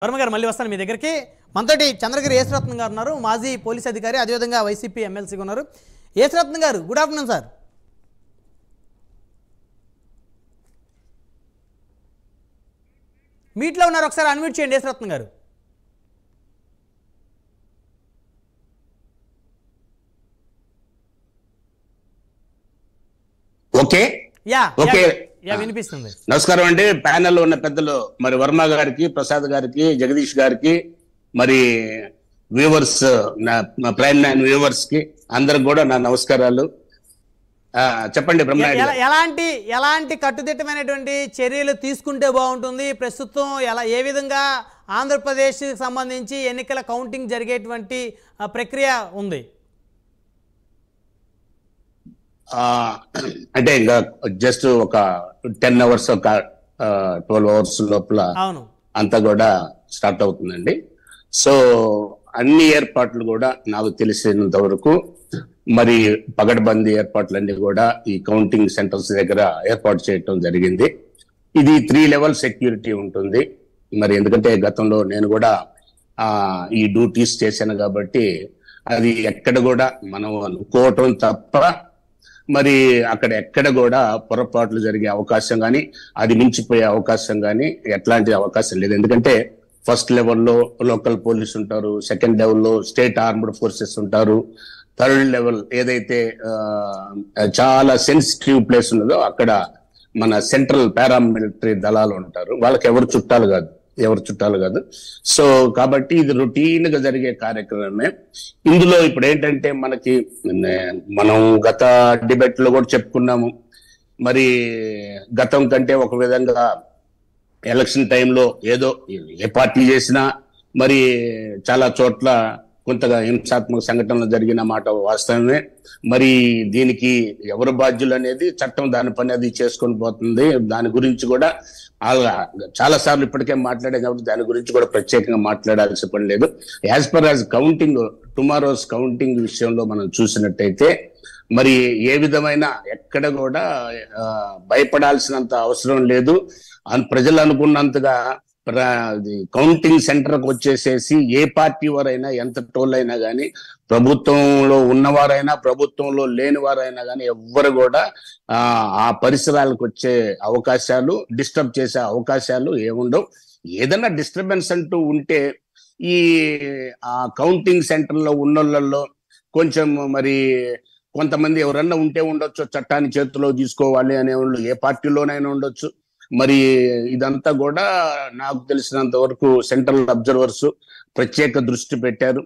వర్మ గారు మళ్ళీ వస్తాను మీ దగ్గరికి. మనతోటి చంద్రగిరి యేసరత్నం గారు ఉన్నారు, మాజీ పోలీస్ అధికారి, అదేవిధంగా వైసీపీ ఎమ్మెల్సీగా ఉన్నారు. యేసరత్నం గారు, గుడ్ ఆఫ్టర్నూన్ సార్. మీట్లో ఉన్నారు, ఒకసారి అన్మ్యూట్ చేయండి యేసరత్నం గారు. ఓకే ఓకే వినిపిస్తుంది. నమస్కారం అండి. ప్యానెల్లో ఉన్న పెద్దలు మరి వర్మ గారికి, ప్రసాద్ గారికి, జగదీష్ గారికి, మరి వ్యూవర్స్, ప్రైమ్ నైన్ వ్యూవర్స్ కి అందరికి కూడా నా నమస్కారాలు. చెప్పండి బ్రహ్మనాయుడు. ఎలాంటి కట్టుదిట్టమైనటువంటి చర్యలు తీసుకుంటే బాగుంటుంది? ప్రస్తుతం ఏ విధంగా ఆంధ్రప్రదేశ్ సంబంధించి ఎన్నికల కౌంటింగ్ జరిగేటువంటి ప్రక్రియ ఉంది? అంటే ఇంకా జస్ట్ ఒక 10 hours, ఒక 12 hours లోపల అంతా కూడా స్టార్ట్ అవుతుందండి. సో అన్ని ఏర్పాట్లు కూడా నాకు తెలిసినంత వరకు మరి పగడ్బందీ ఏర్పాట్లన్నీ కూడా ఈ కౌంటింగ్ సెంటర్స్ దగ్గర ఏర్పాటు చేయటం జరిగింది. ఇది 3 level సెక్యూరిటీ ఉంటుంది. మరి ఎందుకంటే గతంలో నేను కూడా ఈ డ్యూటీస్ చేశాను కాబట్టి అది ఎక్కడ కూడా మనం అనుకోవటం తప్ప మరి అక్కడ ఎక్కడ కూడా పొరపాట్లు జరిగే అవకాశం కానీ, అది మించిపోయే అవకాశం కానీ ఎట్లాంటి అవకాశం లేదు. ఎందుకంటే ఫస్ట్ లెవెల్లో లోకల్ పోలీస్ ఉంటారు, సెకండ్ లెవెల్లో స్టేట్ ఆర్మ్డ్ ఫోర్సెస్ ఉంటారు, థర్డ్ లెవెల్ ఏదైతే చాలా సెన్సిటివ్ ప్లేస్ ఉన్నదో అక్కడ మన సెంట్రల్ పారామిలిటరీ దళాలు ఉంటారు. వాళ్ళకి ఎవరు చుట్టాలు కాదు. సో కాబట్టి ఇది రొటీన్ గా జరిగే కార్యక్రమమే. ఇందులో ఇప్పుడు ఏంటంటే మనం గత డిబేట్ లో కూడా చెప్పుకున్నాము. మరి గతం కంటే ఒక విధంగా ఎలక్షన్ టైంలో ఏదో ఏ పార్టీ చేసినా మరి చాలా చోట్ల కొంతగా హింసాత్మక సంఘటనలు జరిగిన మాట వాస్తవమే. మరి దీనికి ఎవరు బాధ్యులు అనేది చట్టం దాని పని అది చేసుకొని పోతుంది. దాని గురించి కూడా చాలా సార్లు ఇప్పటికే మాట్లాడాం కాబట్టి దాని గురించి కూడా ప్రత్యేకంగా మాట్లాడాల్సిన పని లేదు. As per as counting, tomorrow's counting విషయంలో మనం చూసినట్టయితే మరి ఏ విధమైన ఎక్కడ కూడా భయపడాల్సినంత అవసరం లేదు. ప్రజలు అనుకున్నంతగా కౌంటింగ్ సెంటర్కి వచ్చేసేసి ఏ పార్టీ వారైనా, ఎంత టోళ్ళైనా కానీ, ప్రభుత్వంలో ఉన్నవారైనా ప్రభుత్వంలో లేని వారైనా కానీ ఎవ్వరు కూడా ఆ పరిసరాలకు వచ్చే అవకాశాలు, డిస్టర్బ్ చేసే అవకాశాలు ఏముండవు. ఏదైనా డిస్టర్బెన్స్ అంటూ ఉంటే ఈ ఆ కౌంటింగ్ సెంటర్లో ఉన్నోళ్ళల్లో కొంచెం మరి కొంతమంది ఎవరన్నా ఉంటే ఉండొచ్చు, చట్టాన్ని చేతిలో తీసుకోవాలి అనేవాళ్ళు ఏ పార్టీలోనైనా ఉండొచ్చు. మరి ఇదంతా కూడా నాకు తెలిసినంత వరకు సెంట్రల్ అబ్జర్వర్స్ ప్రత్యేక దృష్టి పెట్టారు.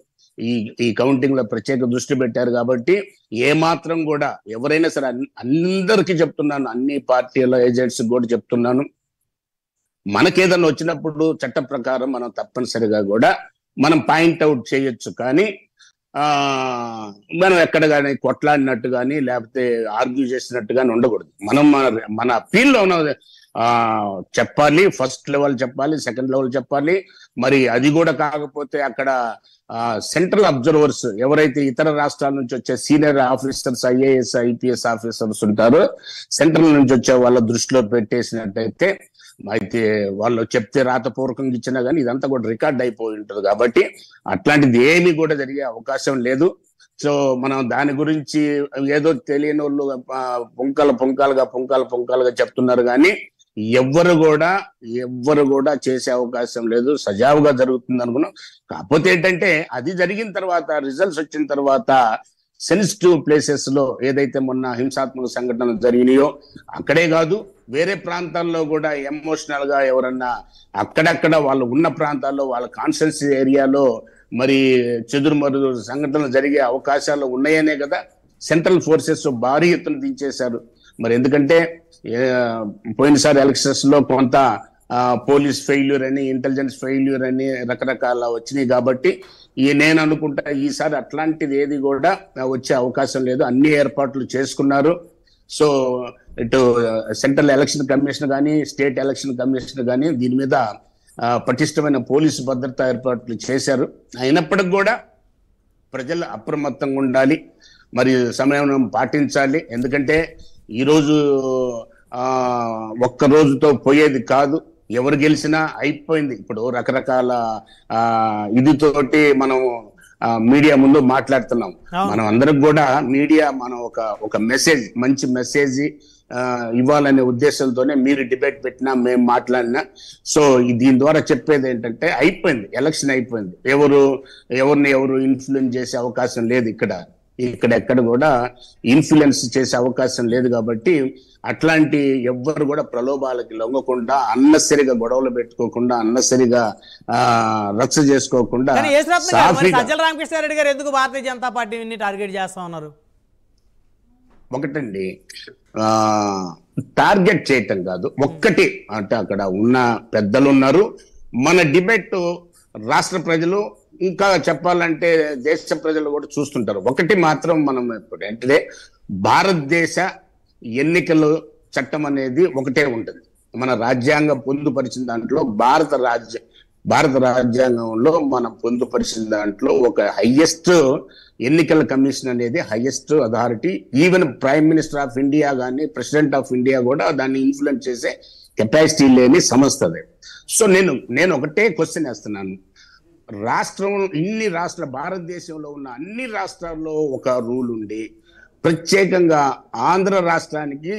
ఈ కౌంటింగ్ లో ప్రత్యేక దృష్టి పెట్టారు కాబట్టి ఏమాత్రం కూడా ఎవరైనా సరే, అందరికీ చెప్తున్నాను, అన్ని పార్టీల ఏజెంట్స్ కూడా చెప్తున్నాను, మనకేదన్నా వచ్చినప్పుడు చట్ట ప్రకారం మనం తప్పనిసరిగా కూడా మనం పాయింట్అవుట్ చేయొచ్చు. కానీ మనం ఎక్కడ కానీ కొట్లాడినట్టు కానీ లేకపోతే ఆర్గ్యూ చేసినట్టు కానీ ఉండకూడదు. మనం మన ఫీల్డ్లో ఉన్న చెప్పాలి. ఫస్ట్ లెవెల్ చెప్పాలి, సెకండ్ లెవెల్ చెప్పాలి. మరి అది కూడా కాకపోతే అక్కడ సెంట్రల్ అబ్జర్వర్స్ ఎవరైతే ఇతర రాష్ట్రాల నుంచి వచ్చే senior officers, IAS, IPS officers ఉంటారో సెంట్రల్ నుంచి వచ్చే వాళ్ళ దృష్టిలో పెట్టేసినట్టయితే అయితే వాళ్ళు చెప్తే రాతపూర్వకంగా ఇచ్చినా కానీ ఇదంతా కూడా రికార్డ్ అయిపోయి ఉంటుంది. కాబట్టి అట్లాంటిది ఏమీ కూడా జరిగే అవకాశం లేదు. సో మనం దాని గురించి ఏదో తెలియని వాళ్ళు పుంకాలుగా చెప్తున్నారు కానీ ఎవ్వరు కూడా చేసే అవకాశం లేదు. సజావుగా జరుగుతుంది అనుకున్నాం. కాకపోతే ఏంటంటే అది జరిగిన తర్వాత, రిజల్ట్స్ వచ్చిన తర్వాత సెన్సిటివ్ ప్లేసెస్ లో ఏదైతే మొన్న హింసాత్మక సంఘటనలు జరిగినాయో అక్కడే కాదు, వేరే ప్రాంతాల్లో కూడా ఎమోషనల్ గా ఎవరన్నా అక్కడక్కడ వాళ్ళు ఉన్న ప్రాంతాల్లో, వాళ్ళ కాన్స్టిట్యున్సీ ఏరియాలో మరి చెదురుమరు సంఘటనలు జరిగే అవకాశాలు ఉన్నాయనే కదా సెంట్రల్ ఫోర్సెస్ భారీ ఎత్తున దించేశారు. మరి ఎందుకంటే పోయినసారి ఎలక్షన్స్ లో కొంత పోలీస్ ఫెయిల్యూర్ అని, ఇంటెలిజెన్స్ ఫెయిల్యూర్ అని రకరకాల వచ్చినాయి. కాబట్టి నేను అనుకుంటా ఈసారి అట్లాంటిది ఏది కూడా వచ్చే అవకాశం లేదు. అన్ని ఏర్పాట్లు చేసుకున్నారు. సో ఇటు సెంట్రల్ ఎలక్షన్ కమిషన్ కానీ, స్టేట్ ఎలక్షన్ కమిషన్ కానీ దీని మీద పటిష్టమైన పోలీసు భద్రతా ఏర్పాట్లు చేశారు. అయినప్పటికి కూడా ప్రజలు అప్రమత్తంగా ఉండాలి, మరి సమయం పాటించాలి. ఎందుకంటే ఈరోజు ఒక్క రోజుతో పోయేది కాదు. ఎవరు గెలిచినా అయిపోయింది. ఇప్పుడు రకరకాల ఇదితోటి మనం మీడియా ముందు మాట్లాడుతున్నాం. మనం అందరికి కూడా మీడియా మనం ఒక మెసేజ్, మంచి మెసేజ్ ఇవ్వాలనే ఉద్దేశంతోనే మీరు డిబేట్ పెట్టినా, మేము మాట్లాడినా. సో దీని ద్వారా చెప్పేది ఏంటంటే అయిపోయింది, ఎలక్షన్ అయిపోయింది. ఎవరు ఇన్ఫ్లుయెన్స్ చేసే అవకాశం లేదు. ఎక్కడ కూడా ఇన్ఫ్లుయెన్స్ చేసే అవకాశం లేదు. కాబట్టి అట్లాంటి ఎవ్వరు కూడా ప్రలోభాలకి లొంగకుండా, అన్నసరిగా గొడవలు పెట్టుకోకుండా, అన్నసరిగా రచ్చ చేసుకోకుండా. సజ్జల రామకృష్ణారెడ్డి గారు ఎందుకు భారతీయ జనతా పార్టీని టార్గెట్ చేస్తా ఉన్నారు? ఒకటండి, టార్గెట్ చేయటం కాదు, ఒక్కటి అంటే అక్కడ ఉన్న పెద్దలు ఉన్నారు. మన డిబేట్ రాష్ట్ర ప్రజలు, ఇంకా చెప్పాలంటే దేశ ప్రజలు కూడా చూస్తుంటారు. ఒకటి మాత్రం మనం ఇప్పుడు అంటే భారతదేశ ఎన్నికల చట్టం అనేది ఒకటే ఉంటుంది. మన రాజ్యాంగం పొందుపరిచిన దాంట్లో, భారత రాజ్యాంగంలో మనం పొందుపరిచిన దాంట్లో ఒక హైయెస్ట్ ఎన్నికల కమిషన్ అనేది highest authority. Even prime minister of India కానీ, ప్రెసిడెంట్ ఆఫ్ ఇండియా కూడా దాన్ని ఇన్ఫ్లుయెన్స్ చేసే కెపాసిటీ లేని సంస్థ అది. సో నేను ఒకటే క్వశ్చన్ వేస్తున్నాను. భారతదేశంలో ఉన్న అన్ని రాష్ట్రాల్లో ఒక రూల్ ఉండి, ప్రత్యేకంగా ఆంధ్ర రాష్ట్రానికి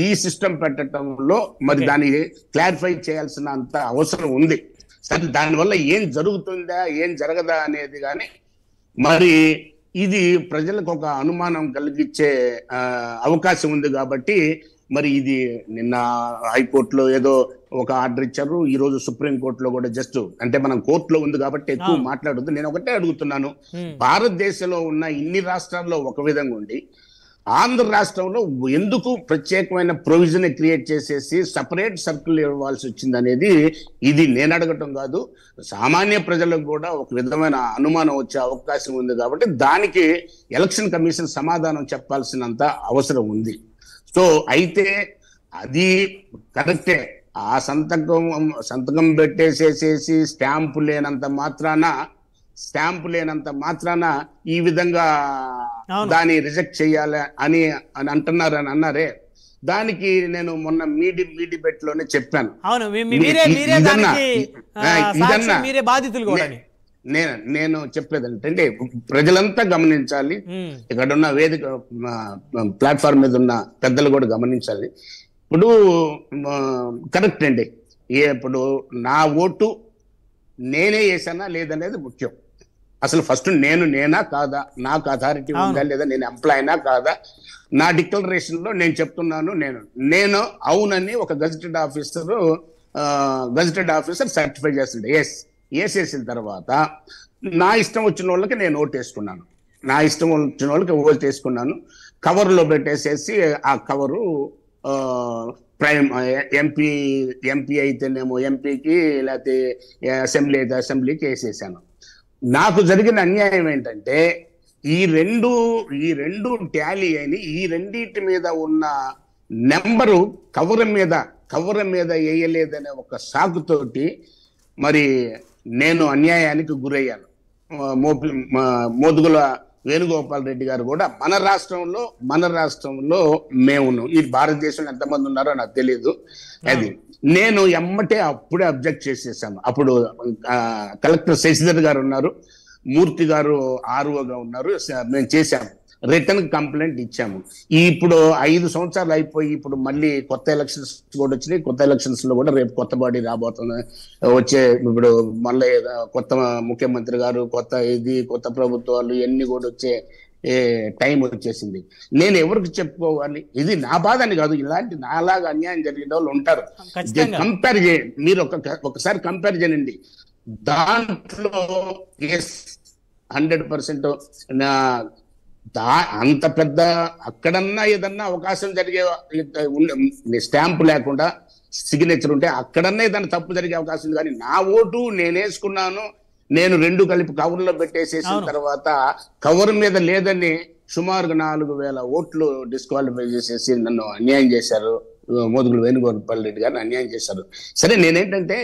ఈ సిస్టమ్ పెట్టడంలో మరి దాన్ని క్లారిఫై చేయాల్సిన అంత అవసరం ఉంది. సరే, దానివల్ల ఏం జరుగుతుందా ఏం జరగదా అనేది కానీ మరి ఇది ప్రజలకు ఒక అనుమానం కలిగించే అవకాశం ఉంది. కాబట్టి మరి ఇది నిన్న హైకోర్టులో ఏదో ఒక ఆర్డర్ ఇచ్చారు, ఈ రోజు సుప్రీంకోర్టులో కూడా జస్ట్ అంటే మనం కోర్టులో ఉంది కాబట్టి ఎక్కువ మాట్లాడొద్దు. నేను ఒకటే అడుగుతున్నాను, భారతదేశంలో ఉన్న ఇన్ని రాష్ట్రాల్లో ఒక విధంగా ఉండి ఆంధ్ర రాష్ట్రంలో ఎందుకు ప్రత్యేకమైన ప్రొవిజన్ క్రియేట్ చేసేసి సపరేట్ సర్కిల్ ఇవ్వాల్సి వచ్చింది అనేది ఇది నేను అడగటం కాదు, సామాన్య ప్రజలకు కూడా ఒక విధమైన అనుమానం వచ్చే అవకాశం ఉంది. కాబట్టి దానికి ఎలక్షన్ కమిషన్ సమాధానం చెప్పాల్సినంత అవసరం ఉంది. సో అయితే అది కరెక్టే, ఆ సంతకం పెట్టేసేసేసి స్టాంపు లేనంత మాత్రాన ఈ విధంగా దాన్ని రిజెక్ట్ చేయాలి అని అన్నారే. దానికి నేను మొన్న మీ డిబేట్ లోనే చెప్పాను. నేను చెప్పేది ఏంటంటే ప్రజలంతా గమనించాలి, ఇక్కడ ఉన్న వేదిక ప్లాట్ఫామ్ మీద ఉన్న పెద్దలు కూడా గమనించాలి. ఇప్పుడు కరెక్ట్ అండి, ఇప్పుడు నా ఓటు నేనే వేసానా లేదనేది ముఖ్యం. అసలు ఫస్ట్ నేనా కాదా, నాకు అథారిటీ ఉందా లేదా, నేను ఎంప్లాయీనా కాదా, నా డిక్లరేషన్ లో నేను చెప్తున్నాను నేను అవునని ఒక గజెటెడ్ ఆఫీసర్ సర్టిఫై చేస్తుండే. వేసేసిన తర్వాత నా ఇష్టం వచ్చిన వాళ్ళకి నేను ఓటు వేసుకున్నాను. కవర్లో పెట్టేసేసి ఆ కవరు ప్రైమ్ ఎంపీ అయితేనేమో ఎంపీకి, లేకపోతే అసెంబ్లీ అయితే అసెంబ్లీకి వేసేసాను. నాకు జరిగిన అన్యాయం ఏంటంటే ఈ రెండు టాలీ అయిన ఈ రెండింటి మీద ఉన్న నెంబరు కవర్ మీద వేయలేదనే ఒక సాకుతోటి మరి నేను అన్యాయానికి గురయ్యాను. మోదుగుల వేణుగోపాల్ రెడ్డి గారు కూడా మన రాష్ట్రంలో మేము, ఈ భారతదేశంలో ఎంతమంది ఉన్నారో నాకు తెలియదు. అది నేను అప్పుడే అబ్జెక్ట్ చేసేసాను. అప్పుడు కలెక్టర్ శశిధర్ గారు ఉన్నారు, మూర్తి గారు ఆర్ఓగా ఉన్నారు. మేము చేశాము, రిటర్న్ కంప్లైంట్ ఇచ్చాము. ఇప్పుడు 5 సంవత్సరాలు అయిపోయి ఇప్పుడు మళ్ళీ కొత్త ఎలక్షన్స్ కూడా వచ్చినాయి. కొత్త ఎలక్షన్స్ లో కూడా రేపు కొత్త బాడీ రాబోతుంది. ఇప్పుడు మళ్ళీ కొత్త ముఖ్యమంత్రి గారు, కొత్త ప్రభుత్వాలు ఇవన్నీ కూడా వచ్చే టైం వచ్చేసింది. నేను ఎవరికి చెప్పుకోవాలి? ఇది నా బాధ అని కాదు, ఇలాంటి నాలాగా అన్యాయం జరిగిన వాళ్ళు ఉంటారు. కంపేర్ చేయండి, మీరు ఒకసారి కంపేర్ చేయండి. దాంట్లో 100% అంత పెద్ద అక్కడన్నా ఏదన్నా అవకాశం జరిగే స్టాంపు లేకుండా సిగ్నేచర్ ఉంటే అక్కడన్నా ఏదన్నా తప్పు జరిగే అవకాశం ఉంది. కానీ నా ఓటు నేను వేసుకున్నాను, నేను 2 కలిపి కవర్లో పెట్టేసేసిన తర్వాత కవర్ మీద లేదని సుమారుగా 4,000 ఓట్లు డిస్క్వాలిఫై చేసేసి నన్ను అన్యాయం చేశారు. మోదుగుల వేణుగోపాల్ రెడ్డి గారిని అన్యాయం చేశారు. సరే, నేనేంటంటే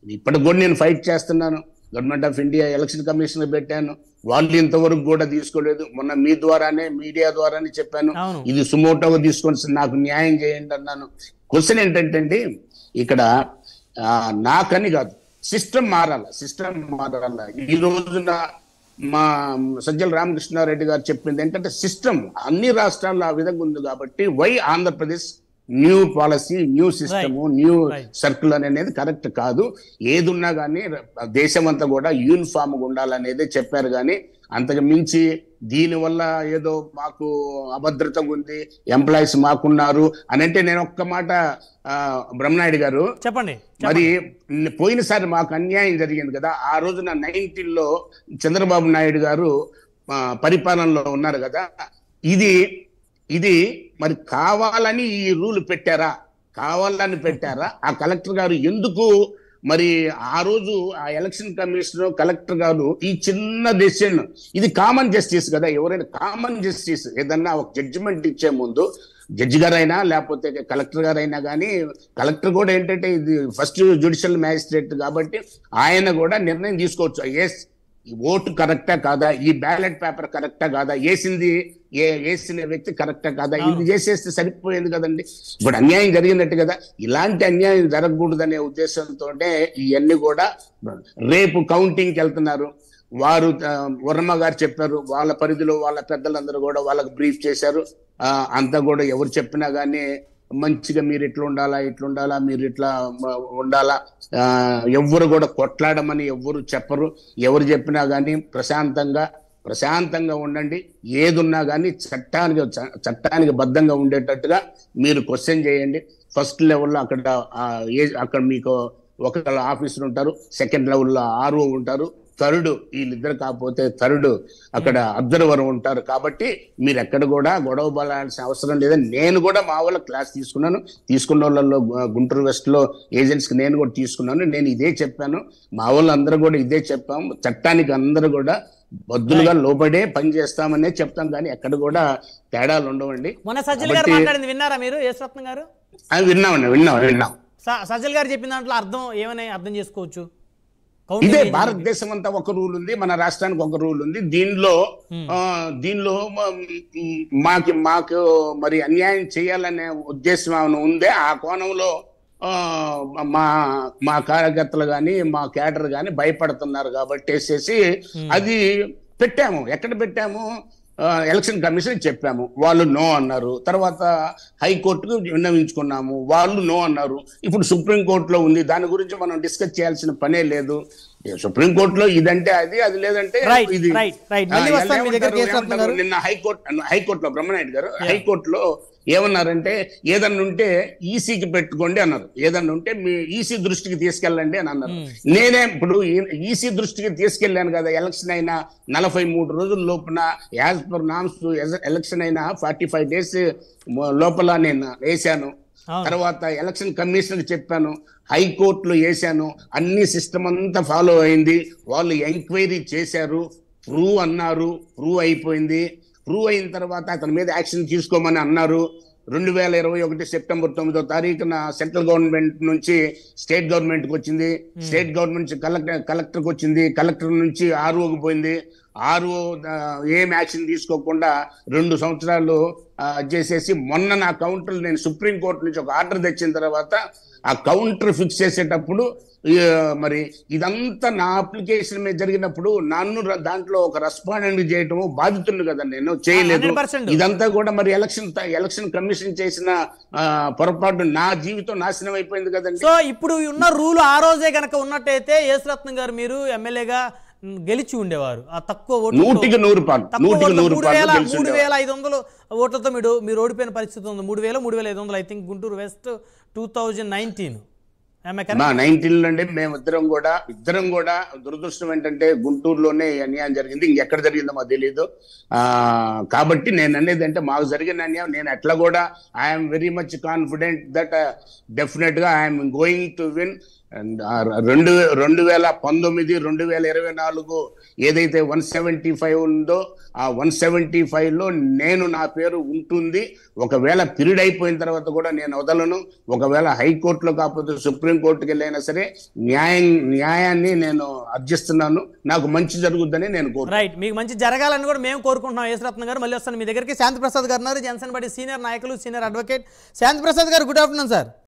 ఇప్పటికి కూడా నేను ఫైట్ చేస్తున్నాను. Government of India election commission పెట్టాను, వాళ్ళు ఇంతవరకు కూడా తీసుకోలేదు. మొన్న మీ ద్వారానే, మీడియా ద్వారానే చెప్పాను, ఇది సుమోటోగా తీసుకొని నాకు న్యాయం చేయండి అన్నాను. క్వశ్చన్ ఏంటంటే ఇక్కడ నాకని కాదు, సిస్టమ్ మారాల. ఈ రోజున మా సజ్జల రామకృష్ణారెడ్డి గారు చెప్పింది ఏంటంటే సిస్టమ్ అన్ని రాష్ట్రాల్లో ఆ విధంగా ఉంది కాబట్టి why Andhra Pradesh new policy, new system, new circular అనేది కరెక్ట్ కాదు. ఏది ఉన్నా కానీ దేశం అంతా కూడా యూనిఫామ్ గా ఉండాలనేది చెప్పారు. కానీ అంతకు మించి దీనివల్ల ఏదో మాకు అభద్రతగా ఉంది, ఎంప్లాయీస్ మాకున్నారు అని అంటే, నేను ఒక్క మాట బ్రహ్మనాయుడు గారు చెప్పండి. మరి పోయినసారి మాకు అన్యాయం జరిగింది కదా, ఆ రోజున 19లో చంద్రబాబు నాయుడు గారు పరిపాలనలో ఉన్నారు కదా, ఇది మరి కావాలని ఈ రూల్ పెట్టారా? ఆ కలెక్టర్ గారు ఎందుకు మరి ఆ రోజు ఆ ఎలక్షన్ కమిషనర్ కలెక్టర్ గారు ఈ చిన్న డెసిషన్, ఇది కామన్ జస్టిస్ కదా, ఎవరైనా కామన్ జస్టిస్ ఏదన్నా ఒక జడ్జిమెంట్ ఇచ్చే ముందు జడ్జి గారైనా లేకపోతే కలెక్టర్ గారైనా కానీ, కలెక్టర్ కూడా ఏంటంటే ఇది ఫస్ట్ జ్యుడిషియల్ మ్యాజిస్ట్రేట్ కాబట్టి ఆయన కూడా నిర్ణయం తీసుకోవచ్చు. ఎస్, ఈ ఓటు కరెక్టా కాదా, ఈ బ్యాలెట్ పేపర్ కరెక్టా కాదా, వేసిన వ్యక్తి కరెక్టా కాదా, ఇది చేసేస్తే సరిపోయేది కదండి. ఇప్పుడు అన్యాయం జరిగినట్టు కదా, ఇలాంటి అన్యాయం జరగకూడదనే ఉద్దేశంతో ఇవన్నీ కూడా రేపు కౌంటింగ్కి వెళ్తున్నారు. వారు వర్మ గారు చెప్పారు, వాళ్ళ పరిధిలో వాళ్ళ పెద్దలందరూ కూడా వాళ్ళకి బ్రీఫ్ చేశారు. అంతా కూడా ఎవరు చెప్పినా కానీ మంచిగా మీరు ఇట్లా ఉండాలా, మీరు ఇట్లా ఉండాలా, ఎవ్వరు కూడా కొట్లాడమని ఎవ్వరు చెప్పరు. ఎవరు చెప్పినా కానీ ప్రశాంతంగా ఉండండి. ఏదున్నా కానీ చట్టానికి బద్ధంగా ఉండేటట్టుగా మీరు క్వశ్చన్ చేయండి. ఫస్ట్ లెవెల్లో అక్కడ మీకు ఒక ఆఫీసర్ ఉంటారు, సెకండ్ లెవెల్లో ఆర్ఓ ఉంటారు, థర్డ్ వీళ్ళిద్దరు కాకపోతే థర్డ్ అక్కడ అబ్జర్వర్ ఉంటారు. కాబట్టి మీరు ఎక్కడ కూడా గొడవ పడాల్సిన అవసరం లేదని నేను కూడా మా వాళ్ళ క్లాస్ తీసుకున్న వాళ్ళలో గుంటూరు వెస్ట్ లో ఏజెంట్స్ కి నేను కూడా తీసుకున్నాను. నేను ఇదే చెప్పాను, మా వాళ్ళందరూ కూడా ఇదే చెప్పాము. చట్టానికి అందరూ కూడా బద్దులుగా లోబడే పని చేస్తామనే చెప్తాం, కానీ ఎక్కడ కూడా తేడాలు ఉండవండి. మొన్న సజ్జల్ గారు మాట్లాడింది విన్నారా మీరు? యేసరత్నం గారు విన్నాం. సజ్జల్ గారు చెప్పిన దాంట్లో అర్థం చేసుకోవచ్చు. ఇదే భారతదేశం అంతా ఒక రూల్ ఉంది, మన రాష్ట్రానికి ఒక రూల్ ఉంది. దీనిలో మాకు మరి అన్యాయం చేయాలనే ఉద్దేశం ఏమైనా ఉందే, ఆ కోణంలో మా కార్యకర్తలు కానీ మా క్యాడర్ కానీ భయపడుతున్నారు కాబట్టి అది పెట్టాము. ఎక్కడ పెట్టాము? ఎలక్షన్ కమిషన్ చెప్పాము, వాళ్ళు నో అన్నారు. తర్వాత హైకోర్టుకు విన్నవించుకున్నాము, వాళ్ళు నో అన్నారు. ఇప్పుడు సుప్రీంకోర్టులో ఉంది, దాని గురించి మనం డిస్కస్ చేయాల్సిన పనే లేదు. సుప్రీంకోర్టులో ఇదంటే అది లేదంటే ఇది. నిన్న హైకోర్టులో బ్రహ్మనాయుడు గారు హైకోర్టులో ఏమన్నారంటే, ఏదన్నా ఉంటే ఈసీకి పెట్టుకోండి అన్నారు, ఏదన్నా ఉంటే మీ ఈసీ దృష్టికి తీసుకెళ్ళండి అని అన్నారు. నేనే ఇప్పుడు ఈసీ దృష్టికి తీసుకెళ్ళాను కదా, ఎలక్షన్ అయినా 43 రోజుల లోపున యాజ్ పర్ నామ్స్ ఎలక్షన్ అయినా 45 days లోపల నేను వేశాను. తర్వాత ఎలక్షన్ కమిషన్ చెప్పాను, హైకోర్టులో వేశాను, అన్ని సిస్టమ్ అంతా ఫాలో అయింది. వాళ్ళు ఎంక్వైరీ చేశారు, ప్రూవ్ అన్నారు, ప్రూవ్ అయిపోయింది. ప్రూవ్ అయిన తర్వాత అతని మీద యాక్షన్ తీసుకోమని అన్నారు. 2021 సెప్టెంబర్ 9వ తారీఖున సెంట్రల్ గవర్నమెంట్ నుంచి స్టేట్ గవర్నమెంట్కి వచ్చింది, స్టేట్ గవర్నమెంట్ కలెక్టర్కి వచ్చింది, కలెక్టర్ నుంచి ఆర్ఓకి పోయింది. ఆర్ఓ ఏం యాక్షన్ తీసుకోకుండా 2 సంవత్సరాలు చేసేసి మొన్న నా కౌంటర్లు నేను సుప్రీంకోర్టు నుంచి ఒక ఆర్డర్ తెచ్చిన తర్వాత ఆ కౌంటర్ ఫిక్స్ చేసేటప్పుడు మరి ఇదంతా నా అప్లికేషన్ మీద జరిగినప్పుడు నన్ను దాంట్లో ఒక రెస్పాండెంట్ చేయటం బాధితులు కదా, నేను చేయలేదు. ఇదంతా కూడా మరి ఎలక్షన్ కమిషన్ చేసిన పొరపాటు, నా జీవితం నాశనం అయిపోయింది కదండి. సో ఇప్పుడు ఉన్న రూల్ ఆ రోజే కనుక ఉన్నట్టయితే యేసరత్నం గారు మీరు ఎమ్మెల్యేగా గెలిచి ఉండేవారు. ఆ తక్కువ ఓట్లు 3,500 ఓట్లతో మీరు ఓడిపోయిన పరిస్థితి ఉంది. 3,500 ఐ థింక్ గుంటూరు వెస్ట్ 2019 అంటే మేమిద్దరం కూడా దురదృష్టం ఏంటంటే గుంటూరులోనే అన్యాయం జరిగింది, ఇంకెక్కడ జరిగిందో మాకు తెలియదు. కాబట్టి నేను అనేది అంటే మాకు జరిగిన అన్యాయం నేను ఎట్లా కూడా I'm very much confident that definite గా ఐఎమ్ గోయింగ్ టు విన్. 2019, 2024 ఏదైతే 175 ఉందో ఆ 175లో నేను నా పేరు ఉంటుంది. ఒకవేళ పీరియడ్ అయిపోయిన తర్వాత కూడా నేను వదలను. ఒకవేళ హైకోర్టులో కాకపోతే సుప్రీంకోర్టుకి వెళ్ళైనా సరే న్యాయాన్ని నేను అర్జిస్తున్నాను. నాకు మంచి జరుగుద్దని నేను కోరుకుంటున్నాను. రైట్, మీకు మంచి జరగాలని కూడా మేము కోరుకుంటున్నాం. యేసరత్నం గారు మళ్ళీ వస్తాను మీ దగ్గరికి. శాంతి ప్రసాద్ గారు ఉన్నారు, జనసేన పార్టీ సీనియర్ నాయకులు, సీనియర్ అడ్వకేట్. శాంతి ప్రసాద్ గారు, గుడ్ ఆఫ్టర్నూన్ సార్.